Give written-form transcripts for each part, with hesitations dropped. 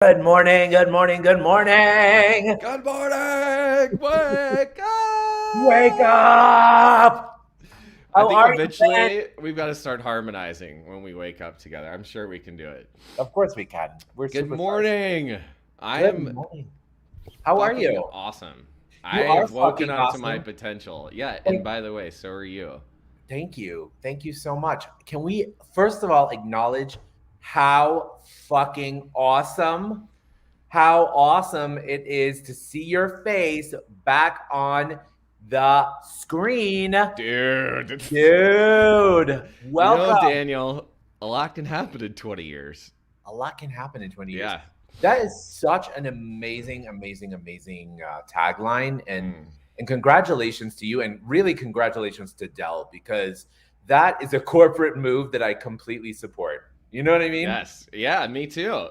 Good morning, good morning, good morning. Good morning! Wake Wake up! up. I How think are you, Ben? eventually we've got to start harmonizing when we wake up together. I'm sure we can do it. Of course we can. We're Good superstars. morning! I Good am morning. How are fucking you? awesome. I You are have woken fucking up to my awesome. potential. Yeah, and Thank, by the way, so are you. thank you. Thank you so much. Can we first of all acknowledge how fucking awesome, how awesome it is to see your face back on the screen? Dude. Dude, You know, welcome. Daniel, a lot can happen in 20 years. A lot can happen in 20 years. Yeah. That is such an amazing, amazing, amazing tagline. Mm. And congratulations to you. And really, congratulations to Dell, because that is a corporate move that I completely support. You know what I mean? Yes. Yeah, me too.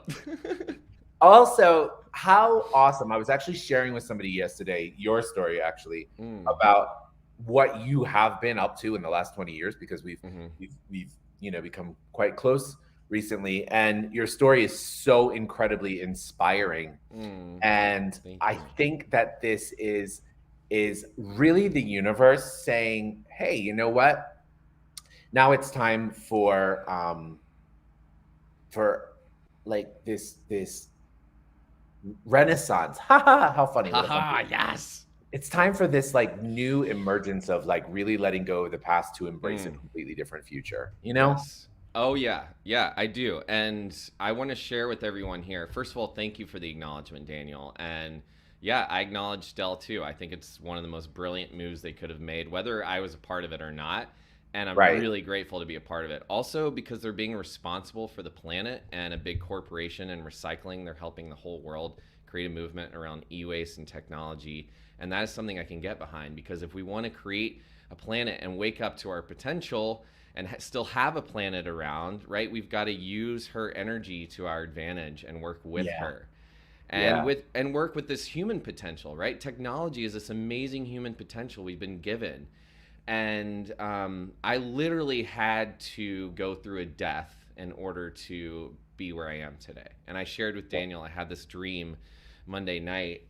Also, how awesome. I was actually sharing with somebody yesterday your story, actually, Mm. about what you have been up to in the last 20 years, because Hmm. we've become quite close recently, and your story is so incredibly inspiring. Mm. And Thank I you. think that this is really the universe saying, "Hey, you know what? Now it's time for like this renaissance." Ha ha! How funny! What a fun Haha, word. yes. It's time for this like new emergence of like really letting go of the past to embrace a Mm. completely different future. You know? Yes. Oh, yeah. Yeah, I do. And I want to share with everyone here. First of all, thank you for the acknowledgement, Daniel. And yeah, I acknowledge Dell too. I think it's one of the most brilliant moves they could have made, whether I was a part of it or not. And I'm Right. really grateful to be a part of it. Also, because they're being responsible for the planet and a big corporation and recycling, they're helping the whole world create a movement around e waste and technology. And that is something I can get behind because if we want to create a planet and wake up to our potential, and still have a planet around, right? We've got to use her energy to our advantage and work with Yeah. her. And Yeah. work with this human potential, right? Technology is this amazing human potential we've been given. And I literally had to go through a death in order to be where I am today. And I shared with Daniel, I had this dream Monday night,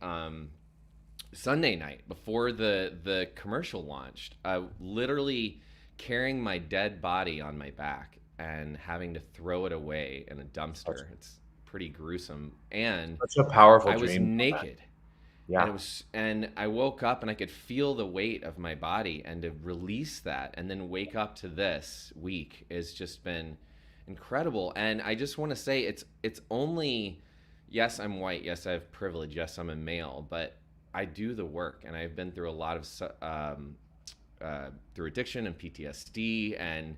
Sunday night before the commercial launched, literally carrying my dead body on my back and having to throw it away in a Such, dumpster. It's pretty gruesome. And such a powerful I was dream. naked. Yeah. And I woke up and I could feel the weight of my body, and to release that and then wake up to this week has just been incredible. And I just want to say it's only, yes, I'm white, yes, I have privilege, yes, I'm a male, but I do the work, and I've been through a lot of through addiction and PTSD, and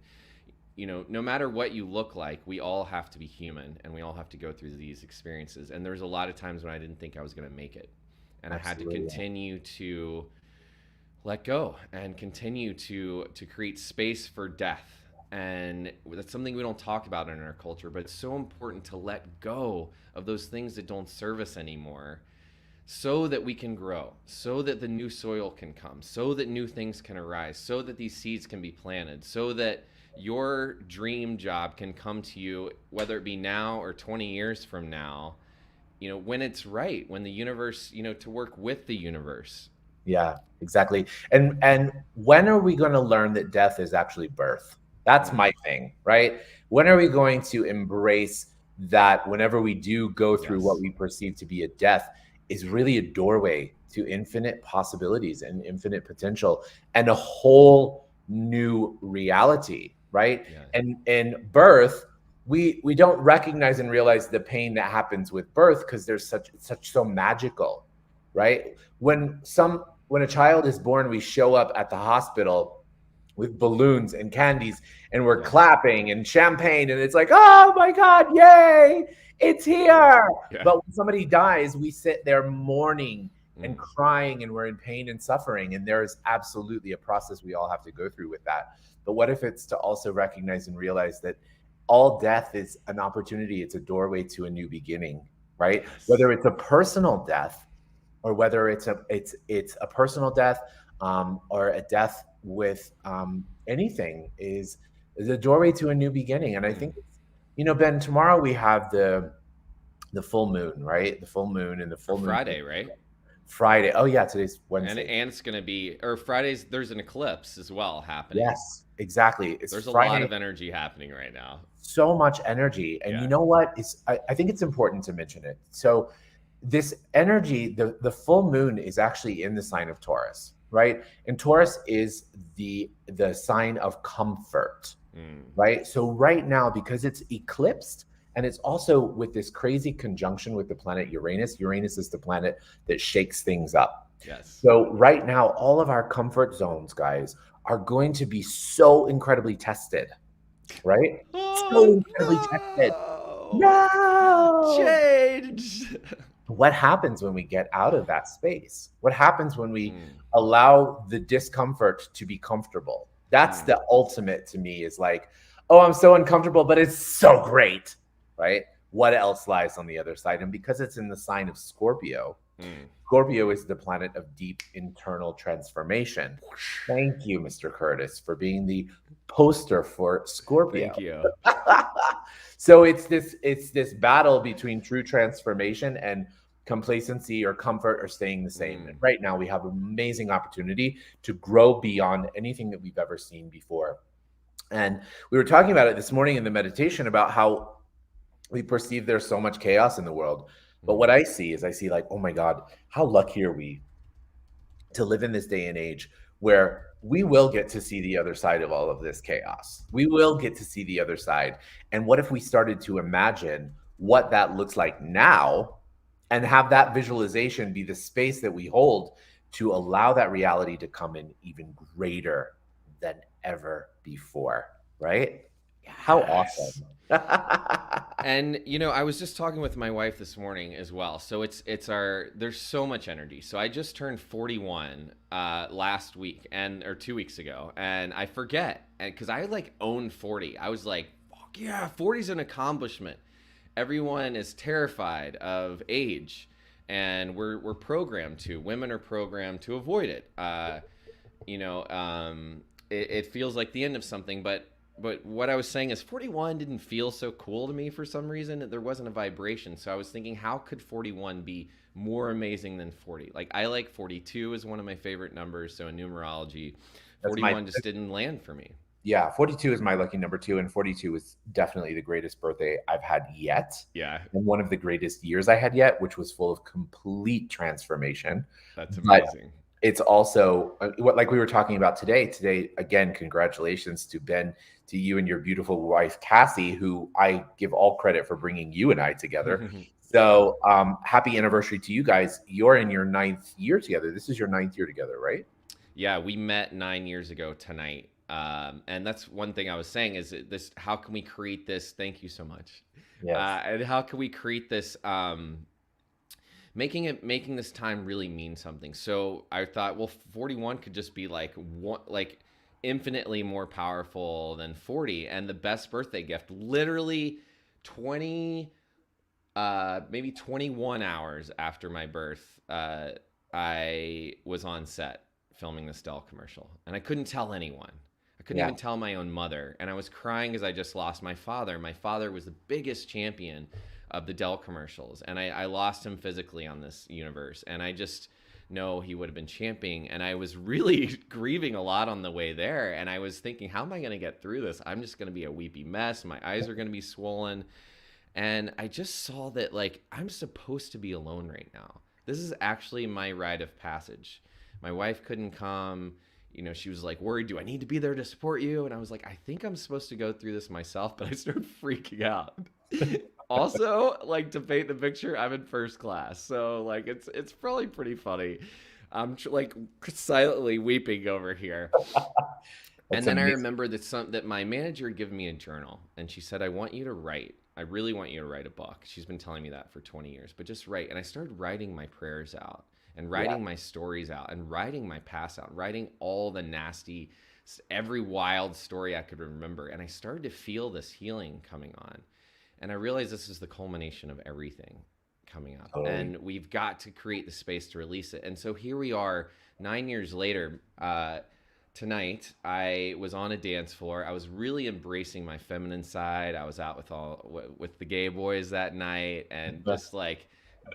no matter what you look like, we all have to be human, and we all have to go through these experiences. And there's a lot of times when I didn't think I was going to make it, and I had to Absolutely. continue to let go and continue to create space for death. And that's something we don't talk about in our culture, but it's so important to let go of those things that don't serve us anymore so that we can grow, so that the new soil can come, so that new things can arise, so that these seeds can be planted, so that your dream job can come to you, whether it be now or 20 years from now, when it's right, when the universe, to work with the universe. Yeah, exactly. And when are we going to learn that death is actually birth? That's Mm, my thing, right? When are we going to embrace that whenever we do go through what yes. we perceive to be a death is really a doorway to infinite possibilities and infinite potential and a whole new reality, right? Yeah. And in birth, we don't recognize and realize the pain that happens with birth because there's such so magical, right? When a child is born, we show up at the hospital with balloons and candies and we're Yes. clapping and champagne and it's like, oh my God, yay, it's here. Yeah. But when somebody dies, we sit there mourning and Mm. crying and we're in pain and suffering. And there's absolutely a process we all have to go through with that. But what if it's to also recognize and realize that all death is an opportunity, it's a doorway to a new beginning, right? Yes. Whether it's a personal death or whether it's a personal death or a death with anything is a doorway to a new beginning. And I Mm. think, Ben, tomorrow we have the full moon, right? The full moon and the Or full moon Friday, right? Friday. Oh yeah, today's And Wednesday. and it's gonna be, or Fridays. There's an eclipse as well happening. Yes, exactly. It's There's a lot Friday. of energy happening right now. So much energy. And you Yeah. know what? I think it's important to mention it. So this energy, the full moon is actually in the sign of Taurus, right? And Taurus is the sign of comfort, Mm. right? So right now, because it's eclipsed, and it's also with this crazy conjunction with the planet Uranus. Uranus is the planet that shakes things up. Yes. So right now, all of our comfort zones, guys, are going to be so incredibly tested, right? So Oh incredibly tested. no! No. Change. What happens when we get out of that space? What happens when we Mm. allow the discomfort to be comfortable? That's Mm. the ultimate to me is like, oh, I'm so uncomfortable, but it's so great, right? What else lies on the other side? And because it's in the sign of Scorpio, Mm. Scorpio is the planet of deep internal transformation. Thank you, Mr. Curtis, for being the poster for Thank Scorpio. you. So it's this battle between true transformation and complacency or comfort or staying the same. And Mm. right now we have an amazing opportunity to grow beyond anything that we've ever seen before. And we were talking about it this morning in the meditation about how we perceive there's so much chaos in the world. But Mm. what I see is I see like, oh my God, how lucky are we to live in this day and age where we will get to see the other side of all of this chaos. We will get to see the other side. And what if we started to imagine what that looks like now and have that visualization be the space that we hold to allow that reality to come in even greater than ever before, right? How Yes. awesome. And I was just talking with my wife this morning as well. So it's our there's so much energy. So I just turned 41 last week and or 2 weeks ago, and I forget, and because I like owned 40, I was like, fuck yeah, 40 is an accomplishment. Everyone is terrified of age, and we're programmed to. Women are programmed to avoid it. It feels like the end of something, but what I was saying is 41 didn't feel so cool to me for some reason. There wasn't a vibration. So I was thinking, how could 41 be more amazing than 40? Like, I like 42 is one of my favorite numbers. So in numerology, That's my 41 just didn't land for me. Yeah, 42 is my lucky number two, and 42 is definitely the greatest birthday I've had yet, Yeah, and one of the greatest years I had yet, which was full of complete transformation. that's But amazing. it's also what like we were talking about today. Today, again, congratulations to Ben, to you and your beautiful wife Cassie, who I give all credit for bringing you and I together. So happy anniversary to you guys. You're in your ninth year together. This is your ninth year together, right? Yeah, we met 9 years ago tonight. And that's one thing I was saying is this, how can we create this? Thank you so much. Yes. And how can we create this, making this time really mean something? So I thought, well, 41 could just be like one, like infinitely more powerful than 40. And the best birthday gift, literally 20, maybe 21 hours after my birth, I was on set filming the Dell commercial, and I couldn't tell anyone. I couldn't Yeah. even tell my own mother, and I was crying because I just lost my father. My father was the biggest champion of the Dell commercials, and I lost him physically on this universe, and I just know he would have been championing, and I was really grieving a lot on the way there, and I was thinking, how am I going to get through this? I'm just going to be a weepy mess. My eyes are going to be swollen. And I just saw that, like, I'm supposed to be alone right now. This is actually my rite of passage. My wife couldn't come. She was like worried, do I need to be there to support you? And I was like, I think I'm supposed to go through this myself, but I started freaking out. Also, like, to paint the picture, I'm in first class. So like it's probably pretty funny. I'm like silently weeping over here. That's And then I amazing. remember that my manager had given me a journal, and she said, I want you to write. I really want you to write a book. She's been telling me that for 20 years, but just write. And I started writing my prayers out and Yeah. writing my stories out and writing my past out, writing all the nasty, every wild story I could remember. And I started to feel this healing coming on. And I realized this is the culmination of everything coming up. Totally. And we've got to create the space to release it. And so here we are 9 years later. tonight I was on a dance floor. I was really embracing my feminine side. I was out with the gay boys that night and just like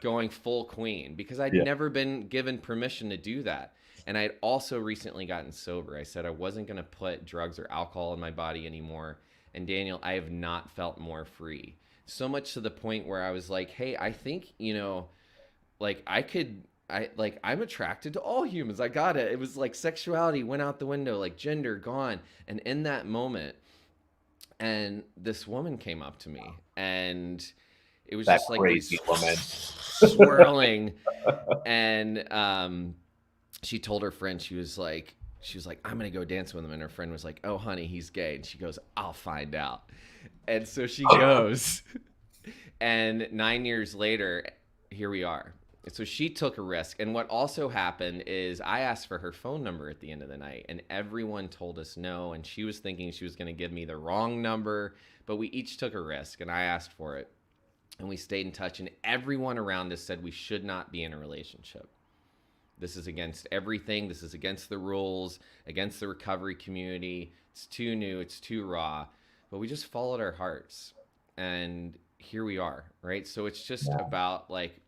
going full queen because I'd Yeah. never been given permission to do that. And I'd also recently gotten sober. I said I wasn't going to put drugs or alcohol in my body anymore. And Daniel, I have not felt more free. So much to the point where I was like, "Hey, I think, like I'm attracted to all humans. I got it. It was like sexuality went out the window, like gender gone. And in that moment, and this woman came up to me, and it was That just like crazy these woman. swirling, and she told her friend, she was like, I'm gonna go dance with him, and her friend was like, oh honey, he's gay, and she goes, I'll find out. And so she goes, and 9 years later, here we are. So she took a risk. And what also happened is I asked for her phone number at the end of the night, and everyone told us no. And she was thinking she was going to give me the wrong number, but we each took a risk, and I asked for it. And we stayed in touch, and everyone around us said we should not be in a relationship. This is against everything. This is against the rules, against the recovery community. It's too new, it's too raw. But we just followed our hearts. And here we are, right? So it's just Yeah. about like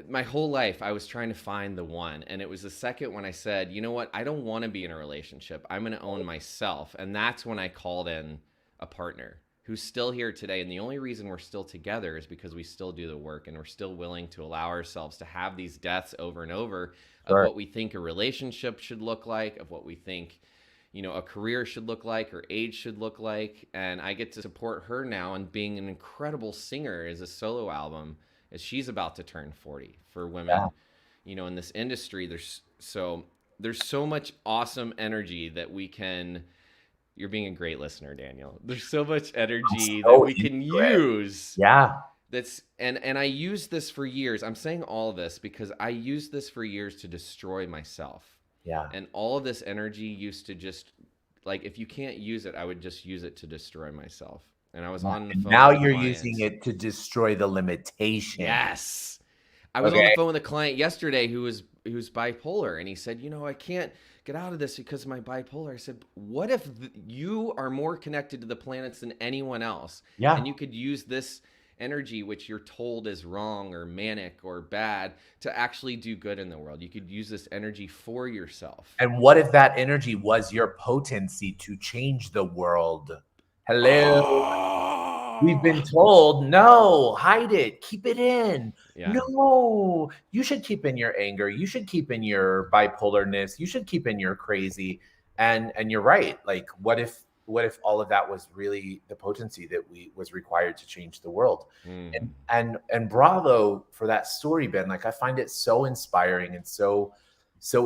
my whole life I was trying to find the one, and it was the second when I said, you know what, I don't want to be in a relationship, I'm going to own myself. And that's when I called in a partner who's still here today. And the only reason we're still together is because we still do the work, and we're still willing to allow ourselves to have these deaths over and over of Sure. what we think a relationship should look like, of what we think a career should look like or age should look like. And I get to support her now in being an incredible singer as a solo album, as she's about to turn 40 for Yeah. women, in this industry. There's so much awesome energy that we can. You're being a great listener, Daniel. There's so much I'm energy that so we can into it. use. Yeah. And I used this for years. I'm saying all this because I used this for years to destroy myself. Yeah. And all of this energy used to just, like, if you can't use it, I would just use it to destroy myself. And I was Yeah. on the And phone now with a you're using client. it to destroy the limitation. Yes. I was on the Okay. phone with a client yesterday who's bipolar, and he said, I can't get out of this because of my bipolar. I said, what if you are more connected to the planets than anyone else, and Yeah. you could use this energy, which you're told is wrong or manic or bad, to actually do good in the world? You could use this energy for yourself. And what if that energy was your potency to change the world? Hello. We've Oh, been told, no, hide it, keep it in. yeah. No, you should keep in your anger. You should keep in your bipolarness. You should keep in your crazy. And you're right. Like, what if all of that was really the potency that we was required to change the world? And Mm. and bravo for that story, Ben. Like, I find it so inspiring and so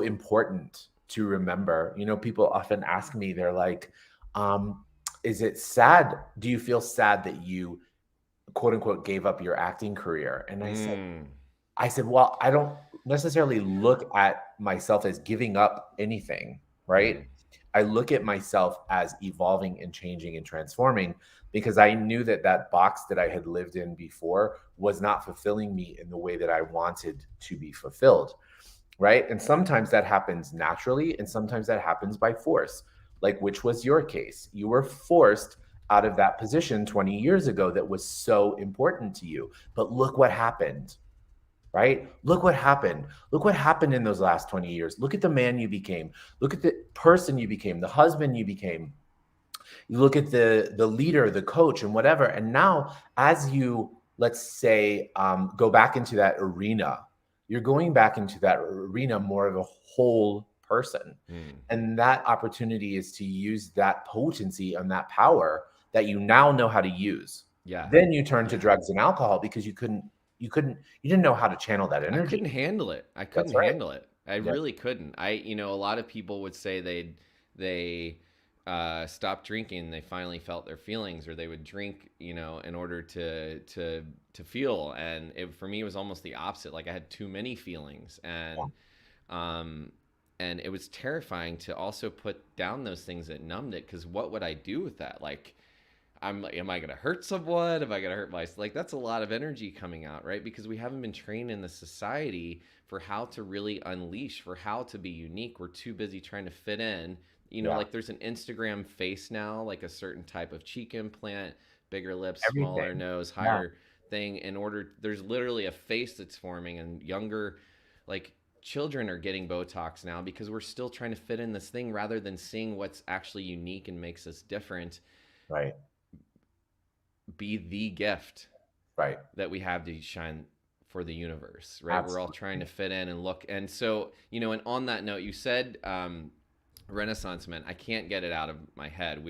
important to remember. People often ask me, they're like, um, is it sad? Do you feel sad that you quote unquote gave up your acting career? And Mm. I said, well, I don't necessarily look at myself as giving up anything, right? Mm. I look at myself as evolving and changing and transforming because I knew that that box that I had lived in before was not fulfilling me in the way that I wanted to be fulfilled, right? And sometimes that happens naturally, and sometimes that happens by force. Like, which was your case? You were forced out of that position 20 years ago that was so important to you. But look what happened, right? Look what happened. Look what happened in those last 20 years. Look at the man you became. Look at the person you became, the husband you became. You look at the leader, the coach, and whatever. And now, as you, let's say, go back into that arena, you're going back into that arena more of a whole person. Mm. And that opportunity is to use that potency and that power that you now know how to use. Yeah. Then you turn to Yeah. drugs and alcohol because you didn't know how to channel that I energy. couldn't handle it. I That's couldn't right. handle it. I Yeah. really couldn't. A lot of people would say they stopped drinking. They finally felt their feelings, or they would drink, in order to feel. And for me, it was almost the opposite. Like I had too many feelings, um, and it was terrifying to also put down those things that numbed it. Because what would I do with that? Like I'm like, am I gonna hurt someone? Am I gonna hurt myself? Like that's a lot of energy coming out, right? Because we haven't been trained in the society for how to really unleash, for how to be unique. We're too busy trying to fit in. Yeah. Like there's an Instagram face now, like a certain type of cheek implant, bigger lips, smaller Everything. nose, Yeah. higher thing. In order, there's literally a face that's forming, and younger, like children are getting Botox now because we're still trying to fit in this thing rather than seeing what's actually unique and makes us different, Right. be the gift Right. that we have to shine for the universe, right? We're all trying to Absolutely. fit in and look. And so, and on that note, you said Renaissance men. I can't get it out of my head.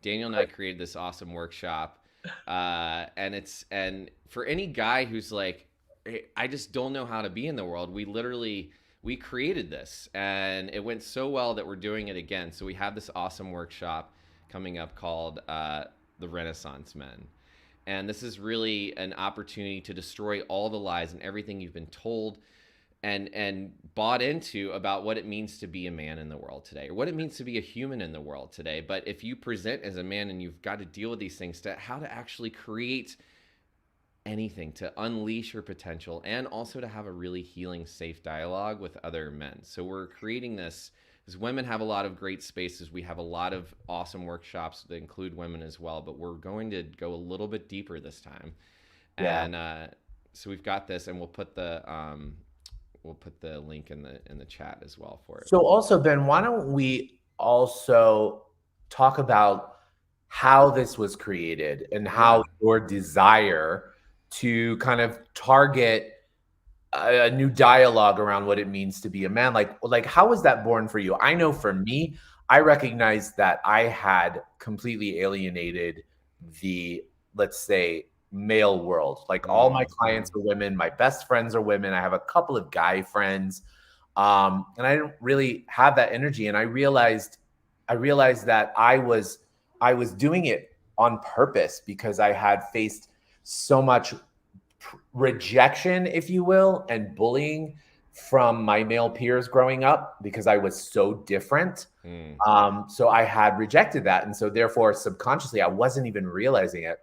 Daniel and I created this awesome workshop, and for any guy who's like, "Hey, I just don't know how to be in the world," we created this, and it went so well that we're doing it again. So we have this awesome workshop coming up called the Renaissance Men. And this is really an opportunity to destroy all the lies and everything you've been told and bought into about what it means to be a man in the world today, or what it means to be a human in the world today. But if you present as a man and you've got to deal with these things, to how to actually create anything, to unleash your potential, and also to have a really healing, safe dialogue with other men. So we're creating this because women have a lot of great spaces. We have a lot of awesome workshops that include women as well, but we're going to go a little bit deeper this time. Yeah. And so we've got this, and we'll put the link in the chat as well for it. So also, Ben, why don't we also talk about how this was created and how Yeah. your desire to kind of target a new dialogue around what it means to be a man, like how was that born for you? I know for me, I recognized that I had completely alienated the, let's say, male world. Like all my Mm-hmm. clients are women, my best friends are women, I have a couple of guy friends, and I didn't really have that energy. And I realized that I was doing it on purpose because I had faced so much rejection, if you will, and bullying from my male peers growing up because I was so different. Mm. So I had rejected that. And so, therefore, subconsciously, I wasn't even realizing it.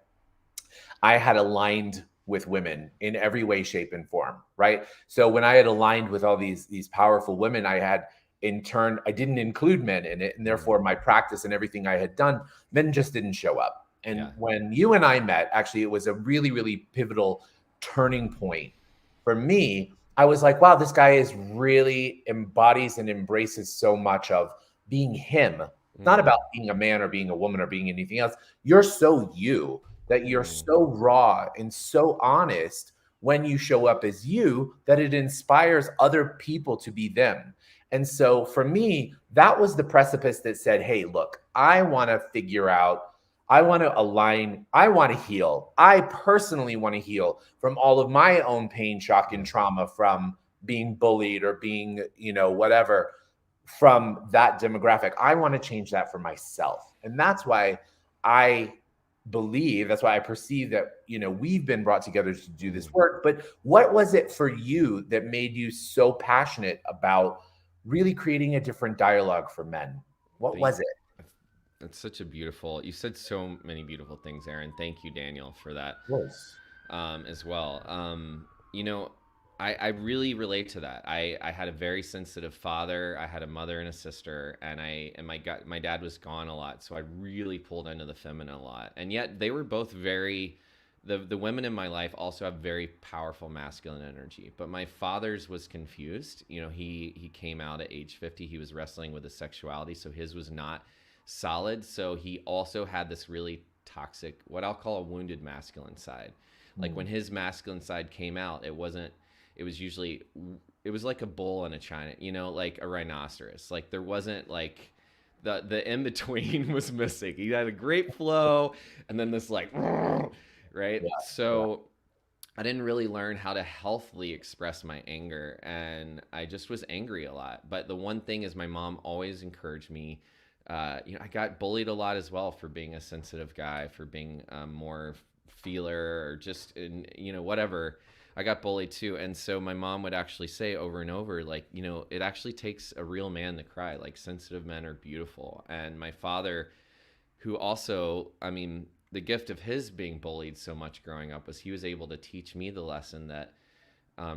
I had aligned with women in every way, shape, and form. Right. So when I had aligned with all these powerful women, I had in turn, I didn't include men in it. And Mm. therefore, my practice and everything I had done, men just didn't show up. And Yeah. when you and I met, actually, it was a really, really pivotal turning point for me. I was like, wow, this guy is really embodies and embraces so much of being him. It's not Mm. about being a man or being a woman or being anything else. You're so you, that you're Mm. so raw and so honest when you show up as you, that it inspires other people to be them. And so for me, that was the precipice that said, hey, look, I want to figure out, I want to align, I want to heal. I personally want to heal from all of my own pain, shock, and trauma from being bullied or being, whatever, from that demographic. I want to change that for myself. And that's why I that's why I perceive that, we've been brought together to do this Mm. work. But what was it for you that made you so passionate about really creating a different dialogue for men? What Thank was it? That's such a beautiful. You said so many beautiful things, Aaron. Thank you, Daniel, for that Of course. as well. You know, I really relate to that. I had a very sensitive father. I had a mother and a sister, and my dad was gone a lot, so I really pulled into the feminine a lot. And yet they were both very. The women in my life also have very powerful masculine energy, but my father's was confused. He came out at age 50. He was wrestling with his sexuality, so his was not solid. So he also had this really toxic, what I'll call a wounded masculine side. Like when Mm. his masculine side came out, it was usually, it was like a bull and a china, like a rhinoceros. Like there wasn't like, the in between was missing. He had a great flow, and then this like, right? Yeah, yeah. So I didn't really learn how to healthily express my anger, and I just was angry a lot. But the one thing is, my mom always encouraged me. I got bullied a lot as well for being a sensitive guy, for being more feeler, or just in whatever. I got bullied too, and so my mom would actually say over and over, like, it actually takes a real man to cry. Like sensitive men are beautiful, and my father, who also, I mean, the gift of his being bullied so much growing up was he was able to teach me the lesson that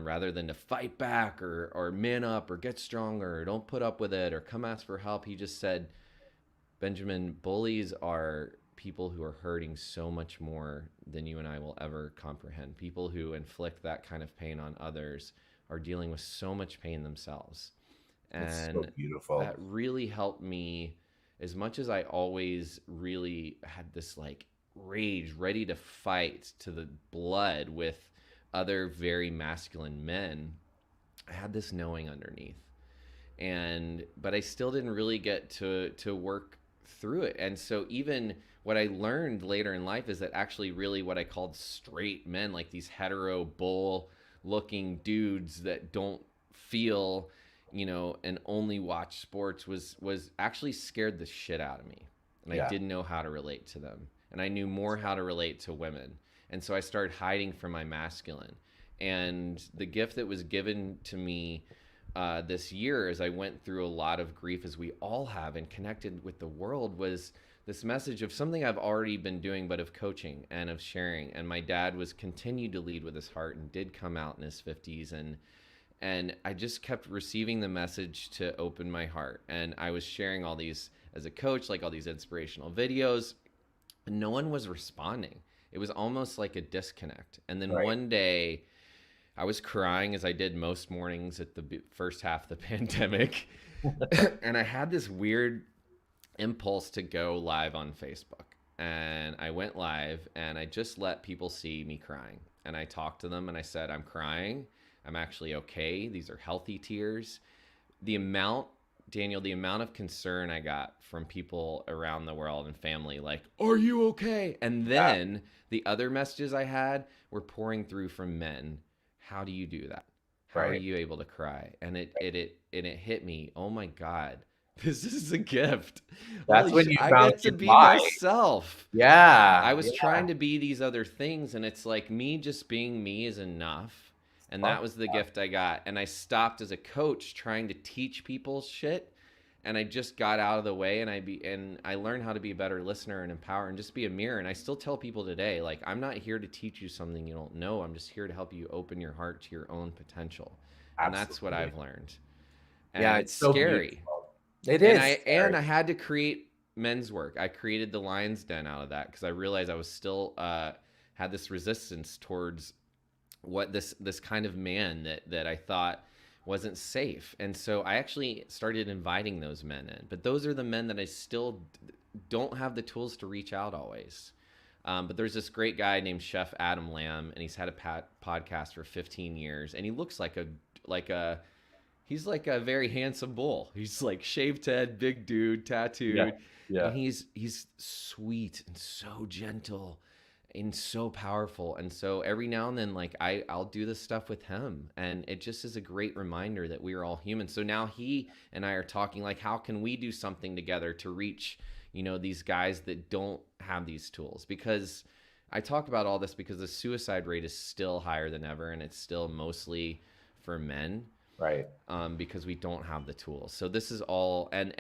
rather than to fight back or man up or get stronger or don't put up with it or come ask for help, he just said, Benjamin, bullies are people who are hurting so much more than you and I will ever comprehend. People who inflict that kind of pain on others are dealing with so much pain themselves. It's so And that beautiful. really helped me as much as I always really had this like rage ready to fight to the blood with other very masculine men. I had this knowing underneath, and but I still didn't really get to work through it. And so even what I learned later in life is that actually really what I called straight men, like these hetero bull looking dudes that don't feel, and only watch sports, was actually scared the shit out of me. And I Yeah. didn't know how to relate to them. And I knew more how to relate to women. And so I started hiding from my masculine. And the gift that was given to me this year, as I went through a lot of grief, as we all have, and connected with the world, was this message of something I've already been doing, but of coaching and of sharing. And my dad was continued to lead with his heart and did come out in his 50s, and I just kept receiving the message to open my heart. And I was sharing all these as a coach, like all these inspirational videos, and no one was responding. It was almost like a disconnect. And then Right. one day I was crying, as I did most mornings at the first half of the pandemic. And I had this weird impulse to go live on Facebook. And I went live and I just let people see me crying. And I talked to them and I said, I'm crying. I'm actually okay. These are healthy tears. The amount, Daniel, the amount of concern I got from people around the world and family, like, are you okay? And Yeah. then the other messages I had were pouring through from men. How do you do that? How are Right. you able to cry? And it hit me. Oh my God, this is a gift. That's Holy when shit, you I found get to your be why. myself. I Yeah. was Yeah. trying to be these other things, and it's like me just being me is enough. And that Fuck. was the gift I got. And I stopped as a coach trying to teach people shit. And I just got out of the way, and I learned how to be a better listener and empower and just be a mirror. And I still tell people today, like, I'm not here to teach you something you don't know. I'm just here to help you open your heart to your own potential. And that's what Absolutely. I've learned. Yeah, And it's it's so scary. beautiful. It And is I scary. had to create men's work. I created the Lion's Den out of that because I realized I was still had this resistance towards what this kind of man that I thought wasn't safe. And so I actually started inviting those men in. But those are the men that I still don't have the tools to reach out always. But there's this great guy named Chef Adam Lamb, and he's had a podcast for 15 years, and he looks like a he's like a very handsome bull. He's like shaved head, big dude, Yeah. tattooed, and Yeah. he's sweet and so gentle and so powerful. And so every now and then, like I'll do this stuff with him, and it just is a great reminder that we are all human. So now he and I are talking like, how can we do something together to reach these guys that don't have these tools? Because I talk about all this because the suicide rate is still higher than ever, and it's still mostly for men, Right. because we don't have the tools. So this is all, and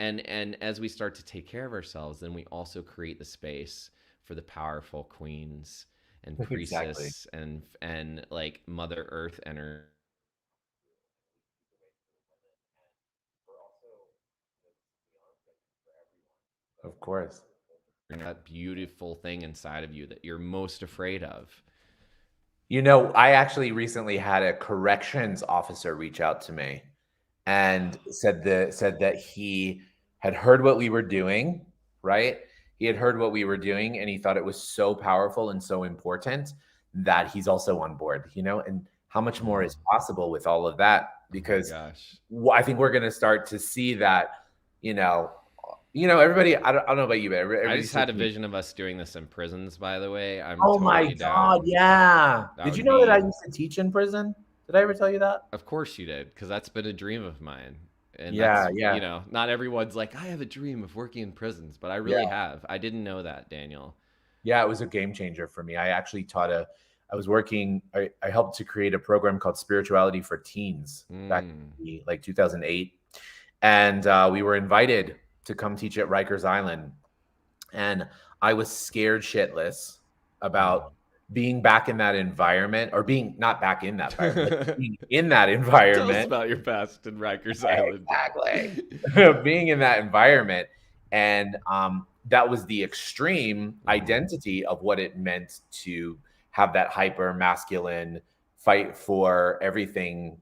as we start to take care of ourselves, then we also create the space for the powerful queens and Exactly. priestess and like Mother Earth energy. Of course. That beautiful thing inside of you that you're most afraid of. I actually recently had a corrections officer reach out to me and said that he had heard what we were doing, right? He had heard what we were doing and he thought it was so powerful and so important that he's also on board, and how much more Oh, is possible with all of that oh my because gosh. I think we're going to start to see that, you know, everybody. I don't know about you, but I everybody just says had a to me, vision of us doing this in prisons, by the way. I'm "Oh my totally God, down. yeah!" That Did you would know that I be, used to teach in prison? Did I ever tell you that? of course you did, because that's been a dream of mine. And Yeah, that's, yeah, not everyone's like, I have a dream of working in prisons, but I really yeah. have. I didn't know that, Daniel. Yeah, it was a game changer for me. I actually I was working, I helped to create a program called Spirituality for Teens back Mm. in like 2008. And we were invited to come teach at Rikers Island. And I was scared shitless about Mm. being back in that environment, or being not back in that environment, but being in that Tell us environment. about your past in Rikers Island. Exactly. Being in that environment. And that was the extreme Mm. identity of what it meant to have that hyper masculine fight for everything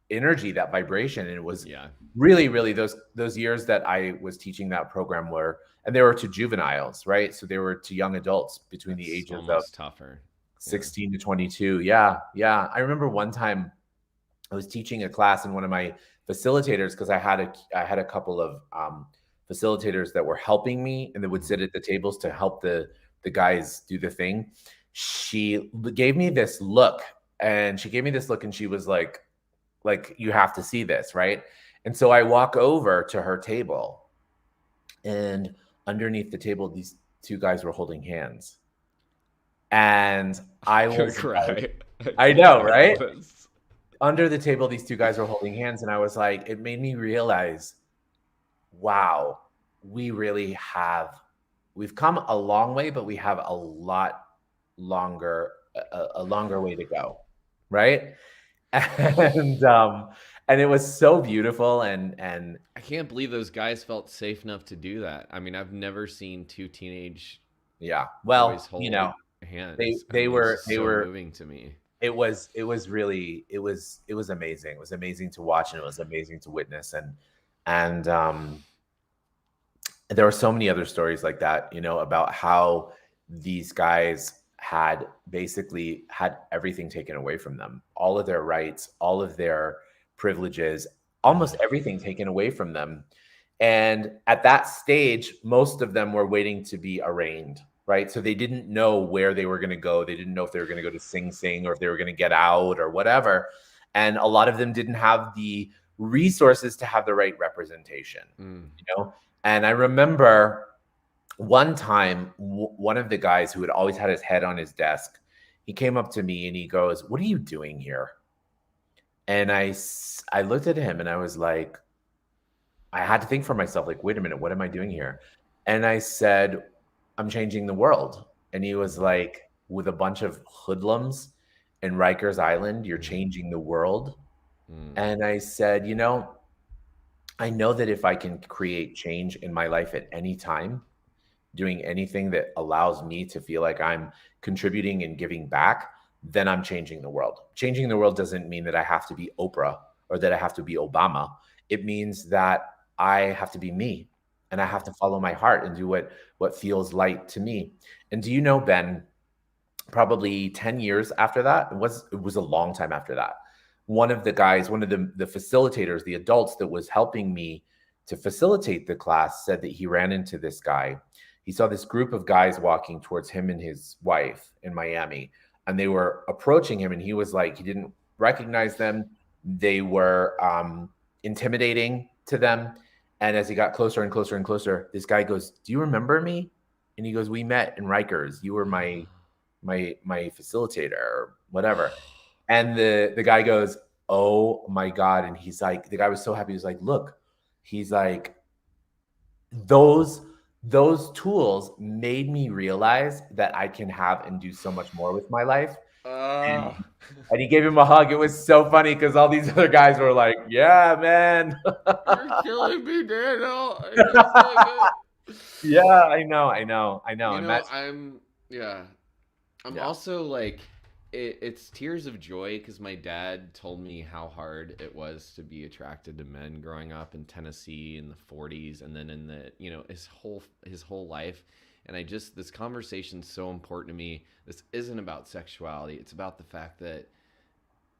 energy, that vibration. And it was Yeah, really, really those years that I was teaching that program were, and they were to juveniles, right? So they were to young adults between the that's ages of almost tougher. Yeah. 16 to 22. Yeah. Yeah. I remember one time I was teaching a class, and one of my facilitators, because I had a couple of facilitators that were helping me, and they would Mhm. sit at the tables to help the guys do the thing. She gave me this look, and she was like, you have to see this, right? And so I walk over to her table, and underneath the table, these two guys were holding hands, and I I'm gonna was like, cry. I I can't know, handle right? this. Under the table, these two guys were holding hands, and I was like, it made me realize, wow, we really have, we've come a long way, but we have a lot longer, a longer way to go, right? And and it was so beautiful, and I can't believe those guys felt safe enough to do that. I mean, I've never seen two teenage yeah, boys well, hold they hands. I they mean, it's were just they so were moving to me. it was really, it was amazing. It was amazing to watch, and it was amazing to witness. And there were so many other stories like that, about how these guys had basically had everything taken away from them, all of their rights, all of their privileges, almost Mm. everything taken away from them. And at that stage, most of them were waiting to be arraigned, right? So they didn't know where they were going to go. They didn't know if they were going to go to Sing Sing, or if they were going to get out, or whatever. And a lot of them didn't have the resources to have the right representation, Mm. you know? And I remember one time, one of the guys who had always had his head on his desk, he came up to me and he goes, "What are you doing here?" And I looked at him, and I was like, I had to think for myself, like, wait a minute, what am I doing here? And I said, I'm changing the world. And he was Mm. like, with a bunch of hoodlums in Rikers Island, you're Mm. changing the world. Mm. And I said, I know that if I can create change in my life at any time, doing anything that allows me to feel like I'm contributing and giving back, then I'm changing the world. Changing the world doesn't mean that I have to be Oprah or that I have to be Obama. It means that I have to be me, and I have to follow my heart and do what feels light to me. And do you know, Ben, probably 10 years after that, it was a long time after that, one of the guys, one of the facilitators, the adults that was helping me to facilitate the class, said that he ran into this guy. He saw this group of guys walking towards him and his wife in Miami, and they were approaching him, and he was like, he didn't recognize them. They were intimidating to them. And as he got closer and closer and closer, this guy goes, "Do you remember me?" And he goes, "We met in Rikers. You were my facilitator," or whatever. And the guy goes, "Oh my God." And he's like, the guy was so happy. He was like, "Look," he's like, those those tools made me realize that I can have and do so much more with my life. And Ah. and he gave him a hug. It was so funny because all these other guys were like, "Yeah, man." You're killing me, Daniel. I can't take it. Yeah, I know. You And know, that's, yeah. I'm yeah. also like, it's tears of joy because my dad told me how hard it was to be attracted to men growing up in Tennessee in the 40s, and then in the, his whole life. And this conversation's so important to me. This isn't about sexuality. It's about the fact that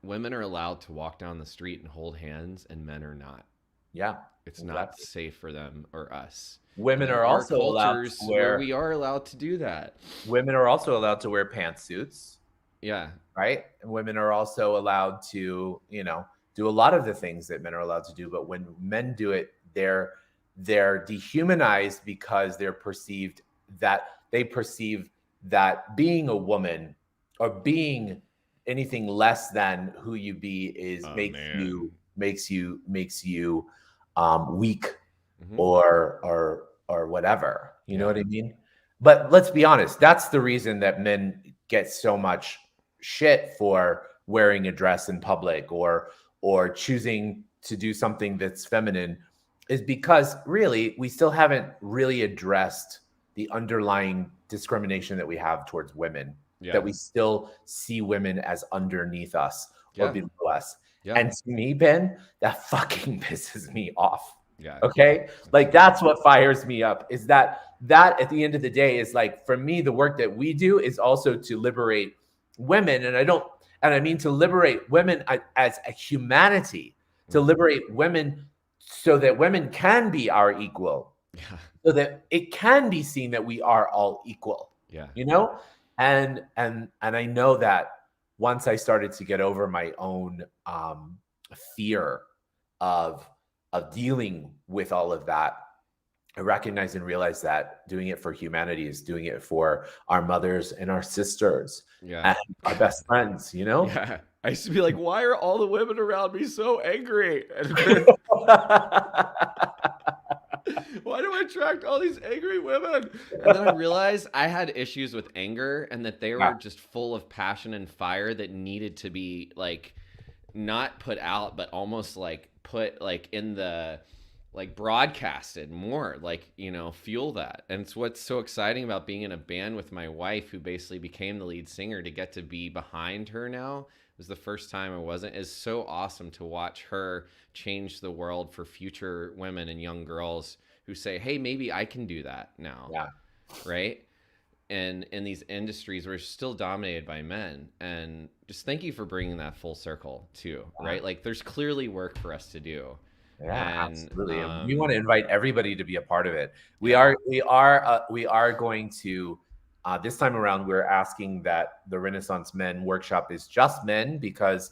women are allowed to walk down the street and hold hands, and men are not. Yeah, It's not exactly. safe for them or us. And Women there are are also allowed to cultures where wear we are allowed to do that. women are also allowed to wear pantsuits, Yeah. right? And women are also allowed to, do a lot of the things that men are allowed to do. But when men do it, they're dehumanized because they perceive that being a woman, or being anything less than who you be, is Oh man. makes you weak, Hmm. or whatever. You know Yeah. what I mean? But let's be honest, that's the reason that men get so much shit for wearing a dress in public or choosing to do something that's feminine, is because really we still haven't really addressed the underlying discrimination that we have towards women, that Yeah. we still see women as underneath us or Yeah. below us. Yeah. And to me, Ben, that fucking pisses me off. Yeah. Okay? Like Agreed. that's what fires me up, is that at the end of the day is like, for me, the work that we do is also to liberate women. And I mean to liberate women as a humanity, to Mm. liberate women so that women can be our equal, Yeah. so that it can be seen that we are all equal, Yeah. you know? And I know that once I started to get over my own fear of dealing with all of that, I recognize and realize that doing it for humanity is doing it for our mothers and our sisters Yeah. and our best friends, you know? Yeah. I used to be like, why are all the women around me so angry? Why do I attract all these angry women? And then I realized I had issues with anger and that they Yeah, were just full of passion and fire that needed to be like not put out, but almost like put like in the like broadcasted more, like, fuel that. And it's what's so exciting about being in a band with my wife, who basically became the lead singer, to get to be behind her now. It was the first time I wasn't. Is so awesome to watch her change the world for future women and young girls who say, hey, maybe I can do that now, yeah, right? And in these industries we're still dominated by men. And just thank you for bringing that full circle too, yeah. right? Like there's clearly work for us to do. Yeah, And absolutely. And we want to invite everybody to be a part of it. We yeah, are we are going to this time around we're asking that the Renaissance Men workshop is just men, because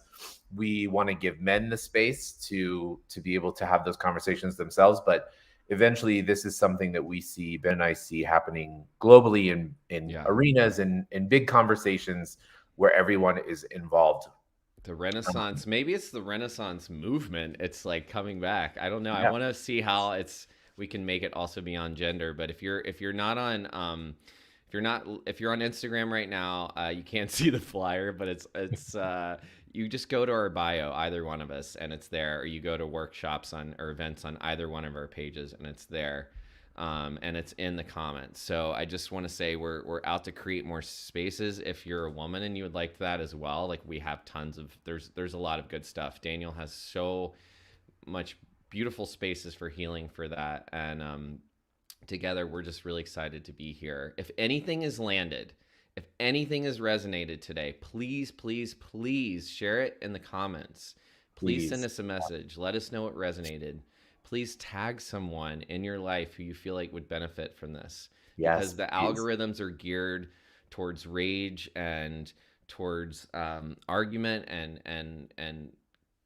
we want to give men the space to be able to have those conversations themselves. But eventually this is something that we see, Ben and I see, happening globally in yeah, arenas and in big conversations where everyone is involved. the Um, Renaissance, maybe it's the Renaissance movement, it's like coming back. I don't know, I yeah. want to see how it's we can make it also beyond gender. But if you're not on if you're on Instagram right now, you can't see the flyer, but it's you just go to our bio, either one of us, and it's there. Or you go to workshops on or events on either one of our pages, and it's there. And it's in the comments. So I just want to say we're out to create more spaces. If you're a woman and you would like that as well, like we have tons of there's a lot of good stuff. Daniel has so much beautiful spaces for healing for that. And together we're just really excited to be here. If anything has landed, if anything has resonated today, please, please, please share it in the comments. Please send Please. us a message. Let us know what resonated. Please tag someone in your life who you feel like would benefit from this, because Yes, the please. algorithms are geared towards rage and towards argument and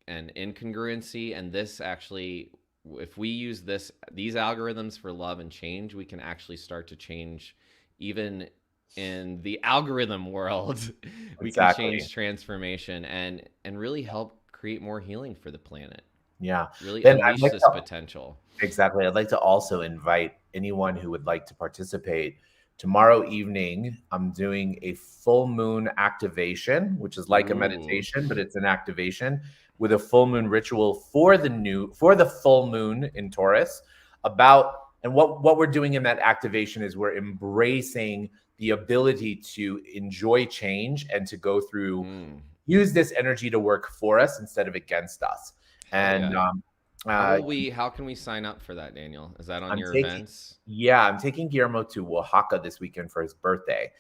incongruency. And this actually, if we use these algorithms for love and change, we can actually start to change even in the algorithm world. We can Exactly. change transformation and really help create more healing for the planet, Yeah. really Then I'd unleash like this to potential. exactly. I'd like to also invite anyone who would like to participate. Tomorrow evening, I'm doing a full moon activation, which is like a Ooh. meditation, but it's an activation with a full moon ritual for the full moon in Taurus. About and what we're doing in that activation is we're embracing the ability to enjoy change and to go through Mm. use this energy to work for us instead of against us. Hell And yeah. uh, How can we sign up for that, Daniel? Is that on I'm your taking, events? yeah, I'm taking Guillermo to Oaxaca this weekend for his birthday.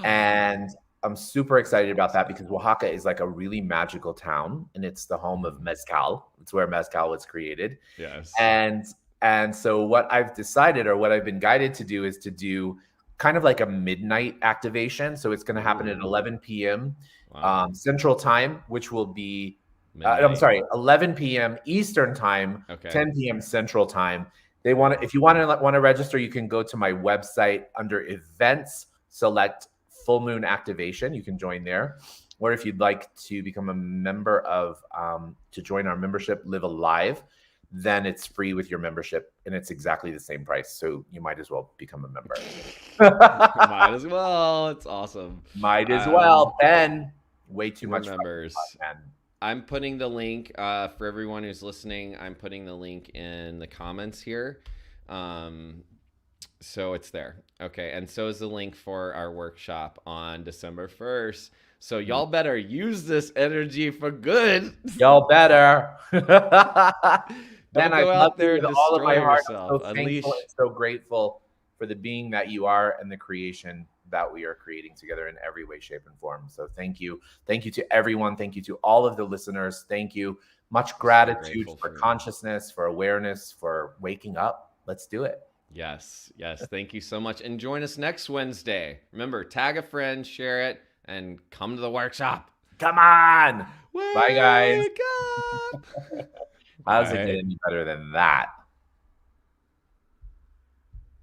And I'm super excited about that because Oaxaca is like a really magical town and it's the home of Mhm. mezcal. It's where mezcal was created. Yes. And so what I've decided, or what I've been guided to do, is to do kind of like a midnight activation. So it's going to happen at Ooh. 11 p.m. Wow. Central Time, which will be I'm Midnight. sorry, 11 p.m. Eastern Time, Okay. 10 p.m. Central Time. They want to, if you want to register, you can go to my website under events, select full moon activation. You can join there. Or if you'd like to become a member of, to join our membership, Live Alive, then it's free with your membership, and it's exactly the same price. So you might as well become a member. Might as well. It's awesome. Might as well, Ben. Way too For much fun, members. man. I'm putting the link for everyone who's listening. I'm putting the link in the comments here. So it's there. Okay. And so is the link for our workshop on December 1st. So y'all better use this energy for good. Y'all better. Don't Ben, I go love out you there with and all of destroy my heart. I'm yourself. so Unleash. thankful and so grateful for the being that you are and the creation that we are creating together in every way, shape, and form. So thank you. Thank you to everyone. Thank you to all of the listeners. Thank you. Much gratitude for consciousness, for awareness, for waking up. Let's do it. Yes. Yes. Thank you so much. And join us next Wednesday. Remember, tag a friend, share it, and come to the workshop. Come on. Wake Bye, guys. up. How's it Bye. get any better than that?